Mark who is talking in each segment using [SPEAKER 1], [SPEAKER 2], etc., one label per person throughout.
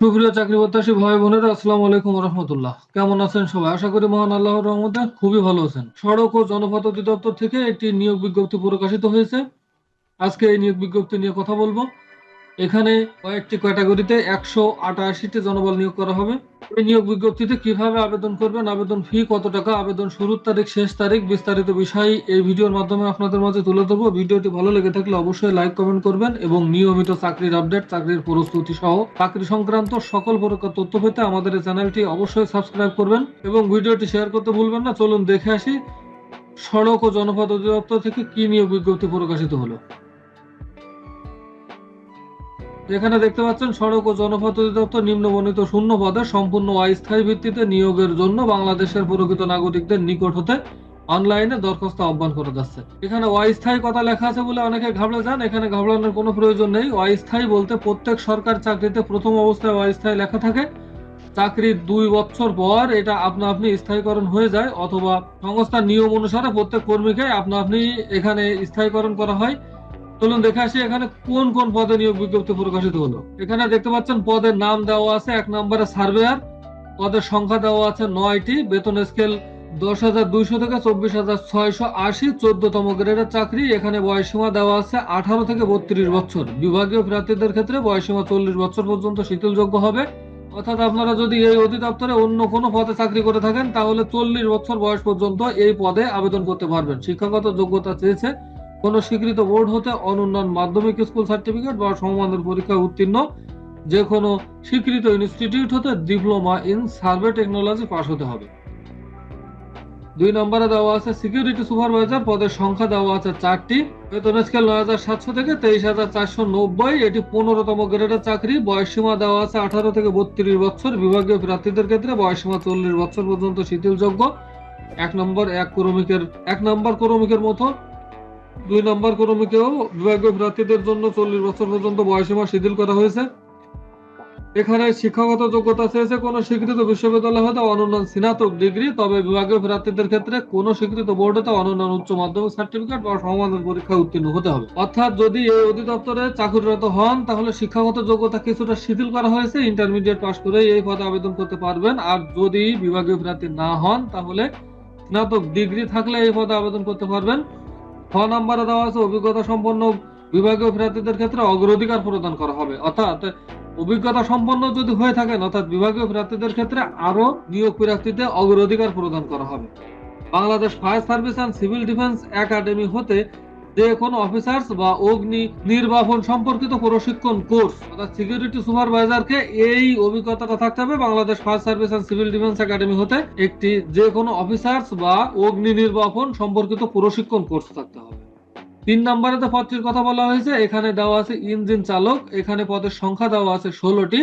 [SPEAKER 1] সুপ্রিয় চাকরি প্রত্যাশী ভাই বোনেরা, আসসালামু আলাইকুম রহমতুল্লাহ। কেমন আছেন সবাই? আশা করি মহান আল্লাহর রহমতে খুবই ভালো আছেন। সড়ক ও জনপথ অধিদপ্তর থেকে একটি নিয়োগ বিজ্ঞপ্তি প্রকাশিত হয়েছে। আজকে এই নিয়োগ বিজ্ঞপ্তি নিয়ে কথা বলবো। এখানে কয়েকটি ক্যাটাগরিতে 188টি জনবল নিয়োগ করা হবে। এই নিয়োগ বিজ্ঞপ্তিতে কিভাবে আবেদন করবেন, আবেদন ফি কত টাকা, আবেদন শুরুর তারিখ, শেষ তারিখ, বিস্তারিত বিষয় এই ভিডিওর মাধ্যমে আপনাদের মাঝে তুলে ধরবো। ভিডিওটি ভালো লেগে থাকলে অবশ্যই লাইক কমেন্ট করবেন এবং নিয়মিত চাকরির আপডেট, চাকরির প্রস্তুতি সহ চাকরি সংক্রান্ত সকল প্রকার তথ্য পেতে আমাদের এই চ্যানেলটি অবশ্যই সাবস্ক্রাইব করবেন এবং ভিডিওটি শেয়ার করতে ভুলবেন না। চলুন দেখে আসি সড়ক ও জনপথ অধিদপ্তর থেকে কি নিয়োগ বিজ্ঞপ্তি প্রকাশিত হলো। এখানে দেখতে পাচ্ছেন সড়ক ও জনপথ অধিদপ্তর নিম্নবর্ণিত শূন্য পদে সম্পূর্ণ অস্থায়ী ভিত্তিতে নিয়োগের জন্য বাংলাদেশের প্রকৃত নাগরিকদের নিকট হতে অনলাইনে দরখাস্ত আহ্বান করা যাচ্ছে। এখানে অস্থায়ী কথা লেখা আছে বলে অনেকে ঘাবড়ে যান। এখানে ঘাবড়ানোর কোনো প্রয়োজন নেই। অস্থায়ী বলতে প্রত্যেক সরকার চাকরিতে প্রথম অবস্থায় অস্থায়ী লেখা থাকে। চাকরির 2 বছর পর এটা আপনা আপনি স্থায়ীকরণ হয়ে যায়, অথবা সংস্থার নিয়ম অনুসারে প্রত্যেক কর্মীকে আপনা আপনি এখানে স্থায়ীকরণ করা হয়। চলুন দেখে আসি এখানে কোন কোন পদে নিয়োগ বিজ্ঞপ্তি প্রকাশিত হলো। এখানে দেখতে পাচ্ছেন পদের নাম দেওয়া আছে। 1 নম্বরে সার্ভেয়ার, পদের সংখ্যা দেওয়া আছে 9টি, বেতন স্কেল 10,200 থেকে 24,680, 14তম গ্রেডের চাকরি। এখানে বয়সসীমা দেওয়া আছে 18 থেকে 32 বছর। বিভাগীয় প্রার্থীদের ক্ষেত্রে বয়সসীমা 40 বছর পর্যন্ত শিথিলযোগ্য হবে। অর্থাৎ আপনারা যদি এই অধিদপ্তরে অন্য কোনো পদে চাকরি করে থাকেন তাহলে 40 বছর বয়স পর্যন্ত এই পদে আবেদন করতে পারবেন। শিক্ষাগত যোগ্যতা চেয়েছে কোন স্বীকৃত বোর্ড হতে অনুন্নত মাধ্যমিক স্কুল সার্টিফিকেট বা সমমানের পরীক্ষায় উত্তীর্ণ যে কোনো স্বীকৃত ইনস্টিটিউট হতে diploma in survey technology pass হতে হবে। 2 নম্বরে দেওয়া আছে সিকিউরিটি সুপারভাইজার, পদের সংখ্যা দেওয়া আছে 4টি, বেতন স্কেল 9,700 থেকে 23,490, এটি 15তম গ্রেডের চাকরি। বয়সসীমা দেওয়া আছে 18 থেকে 32 বছর। বিভাগীয় প্রার্থীদের ক্ষেত্রে বয়সসীমা 40 বছর পর্যন্ত শিথিলযোগ্য। 1 নম্বর মতো 2 নম্বর কর্মীকেও বিভাগীয় প্রার্থীদের জন্য 40 বছর পর্যন্ত বয়সসীমা শিথিল করা হয়েছে। এখানে শিক্ষাগত যোগ্যতা চেয়েছে কোন স্বীকৃত বিশ্ববিদ্যালয় হতে অনন্য স্নাতক ডিগ্রি, তবে বিভাগীয় প্রার্থীদের ক্ষেত্রে কোন স্বীকৃত বোর্ড হতে অনন্য উচ্চ মাধ্যমিক সার্টিফিকেট বা সমমানের পরীক্ষায় উত্তীর্ণ হতে হবে। অর্থাৎ যদি এই অধিদপ্তরে চাকরিরত হন তাহলে শিক্ষাগত যোগ্যতা কিছুটা শিথিল করা হয়েছে। ইন্টারমিডিয়েট পাস করে এই পদে আবেদন করতে পারবেন। আর যদি বিভাগীয় প্রার্থী না হন তাহলে স্নাতক ডিগ্রি থাকলে এই পদে আবেদন করতে পারবেন। 6 নম্বরে দেওয়া আছে অভিজ্ঞতা সম্পন্ন বিভাগীয় প্রার্থীদের ক্ষেত্রে অগ্রাধিকার প্রদান করা হবে। অর্থাৎ অভিজ্ঞতা সম্পন্ন যদি হয়ে থাকেন, অর্থাৎ বিভাগীয় প্রার্থীদের ক্ষেত্রে আরো নিয়োগ প্রার্থীতে অগ্রাধিকার প্রদান করা হবে। Bangladesh fire service and civil defence academy হতে যে কোনো অফিসার্স বা অগ্নি নির্বাপন সম্পর্কিত প্রশিক্ষণ কোর্স, অর্থাৎ সিকিউরিটি সুপারভাইজারকে এই অভিজ্ঞতাটা থাকতে হবে। Bangladesh fire service and civil defence academy হতে একটি যে কোনো অফিসার্স বা অগ্নি নির্বাপন সম্পর্কিত প্রশিক্ষণ কোর্স থাকতে হবে। 3 নম্বরে পদটির কথা বলা হয়েছে। এখানে দেওয়া আছে ইঞ্জিন চালক। এখানে পদের সংখ্যা দেওয়া আছে 16টি,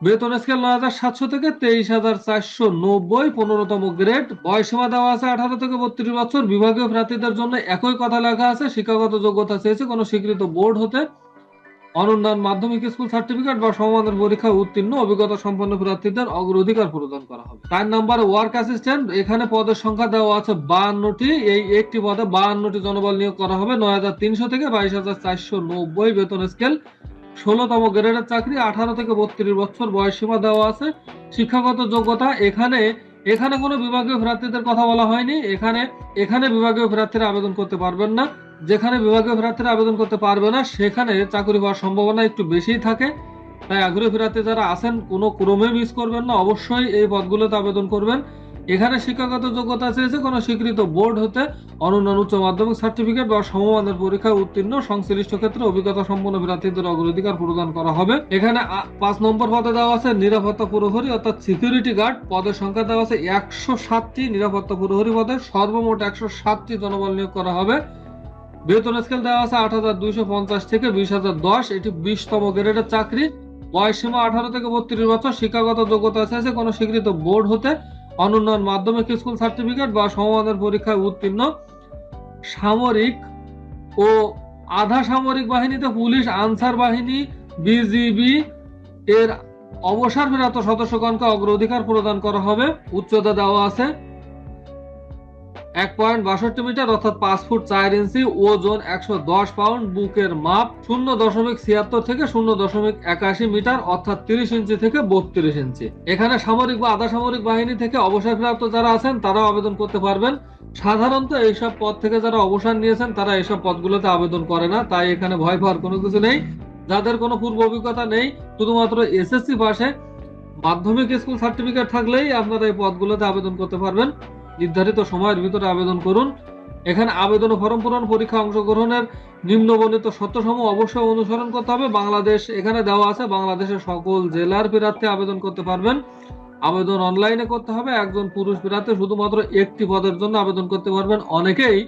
[SPEAKER 1] বেতন স্কেল 9,700 থেকে 23,490, 15তম গ্রেড। বয়সসীমা দেওয়া আছে 18 থেকে 32 বছর। বিভাগীয় প্রার্থীদের জন্য একই কথা লেখা আছে। শিক্ষাগত যোগ্যতা চেয়েছে কোন স্বীকৃত বোর্ড হতে অনুন্নত মাধ্যমিক স্কুল সার্টিফিকেট বা সমমানের পরীক্ষায় উত্তীর্ণ। অভিজ্ঞতা সম্পন্ন প্রার্থীদের অগ্রাধিকার প্রদান করা হবে। 4 নম্বরে ওয়ার্ক অ্যাসিস্ট্যান্ট। এখানে পদের সংখ্যা দেওয়া আছে 52টি। এই একটি পদে 52টি জনবল নিয়োগ করা হবে। 9,300 থেকে 22,490, বেতন স্কেল 16তম গ্রেডের চাকরি। 18 থেকে 32 বছর বয়সসীমা দেওয়া আছে। শিক্ষাগত যোগ্যতা এখানে এখানে কোনো বিভাগীয় প্রার্থীদের কথা বলা হয়নি। এখানে বিভাগীয় প্রার্থীরা আবেদন করতে পারবেন না। যেখানে বিভাগীয় প্রার্থীরা আবেদন করতে পারবে না সেখানে চাকরি পাওয়ার সম্ভাবনা একটু বেশিই থাকে। তাই আগ্রহী প্রার্থী যারা আছেন কোনো ক্রমে মিস করবেন না, অবশ্যই এই পদগুলোতে আবেদন করবেন। এখানে শিক্ষাগত যোগ্যতা চেয়েছে কোন স্বীকৃত বোর্ড হতে অনন্য উচ্চ মাধ্যমিক সার্টিফিকেট বা সমমানের পরীক্ষায় উত্তীর্ণ। সংশ্লিষ্ট ক্ষেত্রে অভিজ্ঞতা সম্পন্ন প্রার্থীদের অগ্রাধিকার প্রদান করা হবে। এখানে 5 নম্বর পদে দেওয়া আছে নিরাপত্তা প্রহরী, অর্থাৎ সিকিউরিটি গার্ড। পদের সংখ্যা দেওয়া আছে 107টি। নিরাপত্তা প্রহরী পদে সর্বমোট 107টি জনবল নিয়োগ করা হবে। বেতন স্কেল দেওয়া আছে 8,250 থেকে 20,010, এটি 20তম গ্রেডের চাকরি। বয়সসীমা 18 থেকে 32 বছর। শিক্ষাগত যোগ্যতা আছে কোন স্বীকৃত বোর্ড হতে অনুন্নত মাধ্যমিক স্কুল সার্টিফিকেট বা সমমানের পরীক্ষায় উত্তীর্ণ। সামরিক ও আধা সামরিক বাহিনীতে পুলিশ, আনসার বাহিনী, বিজিবি এর অবসরপ্রাপ্ত সদস্যগণকে অগ্রাধিকার প্রদান করা হবে। উচ্চতা দেওয়া আছে 1.62 মিটার অর্থাৎ 5 ফুট 4 ইঞ্চি, ওজন 110 পাউন্ড, বুকের মাপ 0.76 থেকে 0.81 মিটার অর্থাৎ 30 ইঞ্চি থেকে 32 ইঞ্চি। এখানে সামরিক বা আধা সামরিক বাহিনী থেকে অবসরপ্রাপ্ত যারা আছেন তারাও আবেদন করতে পারবেন। সাধারণত এইসব পদ থেকে যারা অবসর নিয়েছেন তারা এইসব পদগুলোতে আবেদন করে না, তাই এখানে ভয় পাওয়ার কোনো কিছু নেই। যাদের কোনো পূর্ব অভিজ্ঞতা নেই, শুধুমাত্র এসএসসি পাশে মাধ্যমিক স্কুল সার্টিফিকেট থাকলেই আপনারা এই পদগুলোতে আবেদন করতে পারবেন। নির্ধারিত সময়ের ভিতরে আবেদন করুন। এখানে আবেদন ও ফর্ম পূরণ, পরীক্ষা অংশগ্রহণের নিম্নবর্ণিত শর্তসমূহ অবশ্যই অনুসরণ করতে হবে। বাংলাদেশ এখানে দেওয়া আছে, বাংলাদেশের সকল জেলার প্রার্থী আবেদন করতে পারবেন। আবেদন অনলাইনে করতে হবে। একজন পুরুষ প্রার্থী শুধুমাত্র একটি পদের জন্য আবেদন করতে পারবেন। অনেকেই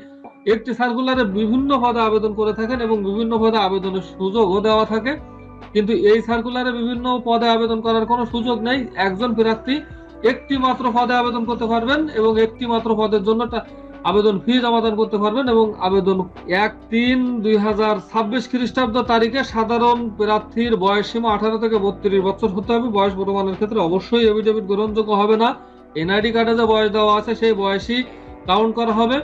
[SPEAKER 1] একটি সার্কুলারে বিভিন্ন পদে আবেদন করে থাকেন এবং বিভিন্ন পদে আবেদনের সুযোগও দেওয়া থাকে, কিন্তু এই সার্কুলারে বিভিন্ন পদে আবেদন করার কোনো সুযোগ নেই। একজন প্রার্থী একটি মাত্র পদে আবেদন করতে পারবেন এবং একটি মাত্র পদের জন্য আবেদন ফি জমাদান করতে পারবেন। এবং আবেদন 1/3/2026 খ্রিস্টাব্দ তারিখে সাধারণ প্রার্থীর বয়স সীমা 18 থেকে 32 বছর হতে হবে। বয়স প্রমাণের ক্ষেত্রে অবশ্যই এফিডেভিট গ্রহণযোগ্য হবে না। এনআইডি কার্ডে যে বয়স দেওয়া আছে সেই বয়সই কাউন্ট করা হবে।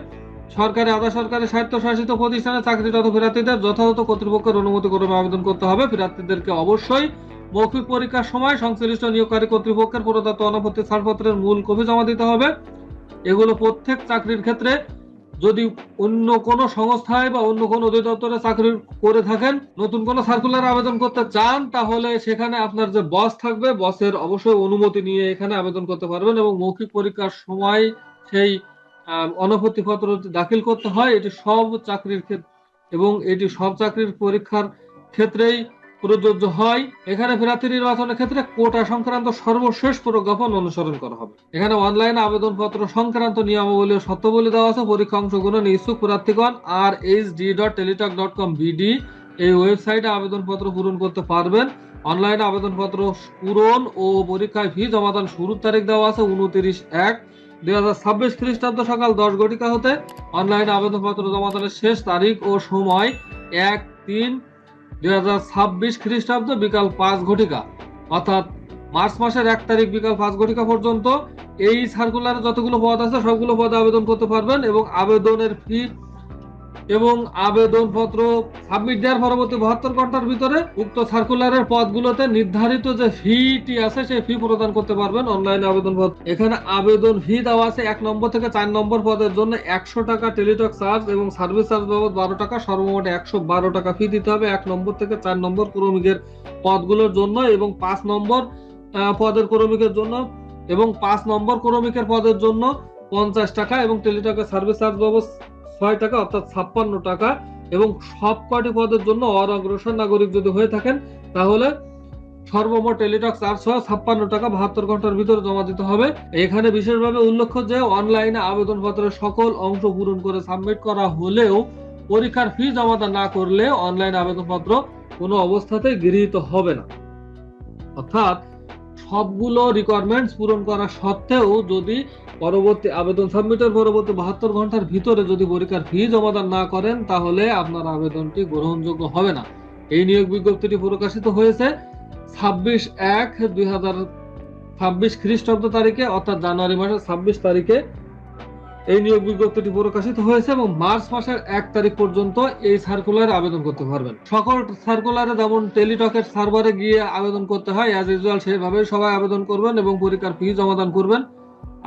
[SPEAKER 1] সরকারি, আধা সরকারি, স্বায়ত্তশাসিত প্রতিষ্ঠানে চাকরিরত প্রার্থীদের যথাযথ কর্তৃপক্ষের অনুমতি ক্রমে আবেদন করতে হবে। প্রার্থীদেরকে অবশ্যই মৌখিক পরীক্ষার সময় সংশ্লিষ্ট নিয়োগকারী কর্তৃপক্ষের প্রদত্ত অনাপত্তি ছাড়পত্রের মূল কপি জমা দিতে হবে। এগুলো প্রত্যেক চাকরির ক্ষেত্রে, যদি অন্য কোনো সংস্থায় বা অন্য কোনো অধিদপ্তরে চাকরি করে থাকেন, নতুন কোনো সার্কুলার আবেদন করতে চান, তাহলে সেখানে আপনার যে বস থাকবে, বসের অবশ্যই অনুমতি নিয়ে এখানে আবেদন করতে পারবেন। এবং মৌখিক পরীক্ষার সময় সেই অনাপত্তি পত্র দাখিল করতে হয়। এটি সব চাকরির ক্ষেত্রে এবং এটি সব চাকরির পরীক্ষার ক্ষেত্রেই প্রযোজ্য হয়। এখানে প্রার্থী নির্বাচনের ক্ষেত্রে কোটা সংক্রান্ত সর্বশেষ প্রজ্ঞাপন অনুসরণ করা হবে। এখানে অনলাইন আবেদনপত্র সংক্রান্ত নিয়মাবলী ও শর্তাবলী দেওয়া আছে। পরীক্ষা অংশগ্রহণে ইচ্ছুক প্রার্থীগণ rhd.teletalk.com.bd এই ওয়েবসাইটে আবেদনপত্র পূরণ করতে পারবেন। অনলাইনে আবেদনপত্র পূরণ ও পরীক্ষায় ফি জমাদান শুরুর তারিখ দেওয়া আছে 29/1/2026 খ্রিস্টাব্দ সকাল 10 ঘটিকা হতে। অনলাইনে আবেদনপত্র জমাদানের শেষ তারিখ ও সময় 1/3/2026 খ্রিস্টাব্দ বিকাল 5 ঘটিকা, অর্থাৎ মার্চ মাসের 1 তারিখ বিকাল 5 ঘটিকা পর্যন্ত এই সার্কুলারে যতগুলো পদ আছে সবগুলো পদে আবেদন করতে পারবেন। এবং আবেদনের ফি এবং আবেদনপত্র সাবমিট দেওয়ার পরবর্তী 72 ঘন্টার ভিতরে উক্ত সার্কুলারের পদগুলোতে নির্ধারিত যে ফিটি আছে সেই ফি প্রদান করতে পারবেন। অনলাইনে আবেদনপত্র, এখানে আবেদন ফি দেওয়া আছে 1 নম্বর থেকে 4 নম্বর পদের জন্য 100 টাকা টেলিটক চার্জ এবং সার্ভিস চার্জ বাবদ 12 টাকা, সর্বমোট 112 টাকা ফি দিতে হবে 1 নম্বর থেকে 4 নম্বর ক্রমিকের পদগুলোর জন্য। এবং 5 নম্বর পদের ক্রমিকের জন্য এবং 5 নম্বর ক্রমিকের পদের জন্য 50 টাকা এবং টেলিটকের সার্ভিস চার্জ বাবদ 6 টাকা অর্থাৎ 56 টাকা। এবং সব কয়টি পদের জন্য অনগ্রসর নাগরিক যদি হয়ে থাকেন তাহলে সর্বমোট টেলিটক চার্জ সহ 56 টাকা 72 ঘন্টার ভিতরে জমা দিতে হবে। এখানে বিশেষভাবে উল্লেখ্য যে অনলাইনে আবেদনপত্রের সকল অংশ পূরণ করে সাবমিট করা হলেও পরীক্ষার ফি জমা না করলে অনলাইন আবেদনপত্র কোনো অবস্থাতেই গৃহীত হবে না। অর্থাৎ সবগুলো রিকোয়ারমেন্টস পূরণ করা সত্ত্বেও যদি পরবর্তী আবেদন সাবমিটের পরবর্তী 72 ঘন্টার ভিতরে যদি পরীক্ষার ফি জমাদান না করেন তাহলে আপনার আবেদনটি গ্রহণযোগ্য হবে না। এই নিয়োগ বিজ্ঞপ্তিটি প্রকাশিত হয়েছে 26/1/2026 খ্রিস্টাব্দ তারিখে, অর্থাৎ জানুয়ারি মাসের 26 তারিখে এই নিয়োগ বিজ্ঞপ্তিটি প্রকাশিত হয়েছে এবং মার্চ মাসের 1 তারিখ পর্যন্ত এই সার্কুলারে আবেদন করতে পারবেন। সকল সার্কুলারে যেমন টেলিটকের সার্ভারে গিয়ে আবেদন করতে হয় অ্যাজ ইউজুয়াল সেভাবে সবাই আবেদন করবেন এবং পরীক্ষার ফি জমাদান করবেন।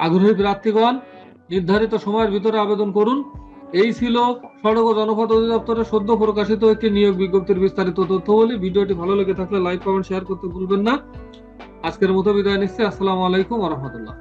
[SPEAKER 1] আগ্রহী প্রার্থীগণ নির্ধারিত সময়ের ভিতরে আবেদন করুন। এই ছিল সড়ক ও জনপথ অধিদপ্তরের সদ্য প্রকাশিত একটি নিয়োগ বিজ্ঞপ্তির বিস্তারিত তথ্যাবলী। ভিডিওটি ভালো লেগে থাকলে লাইক, কমেন্ট, শেয়ার করতে ভুলবেন না। আজকের মতো বিদায় নিচ্ছি। আসসালামু আলাইকুম ওয়া রাহমাতুল্লাহ।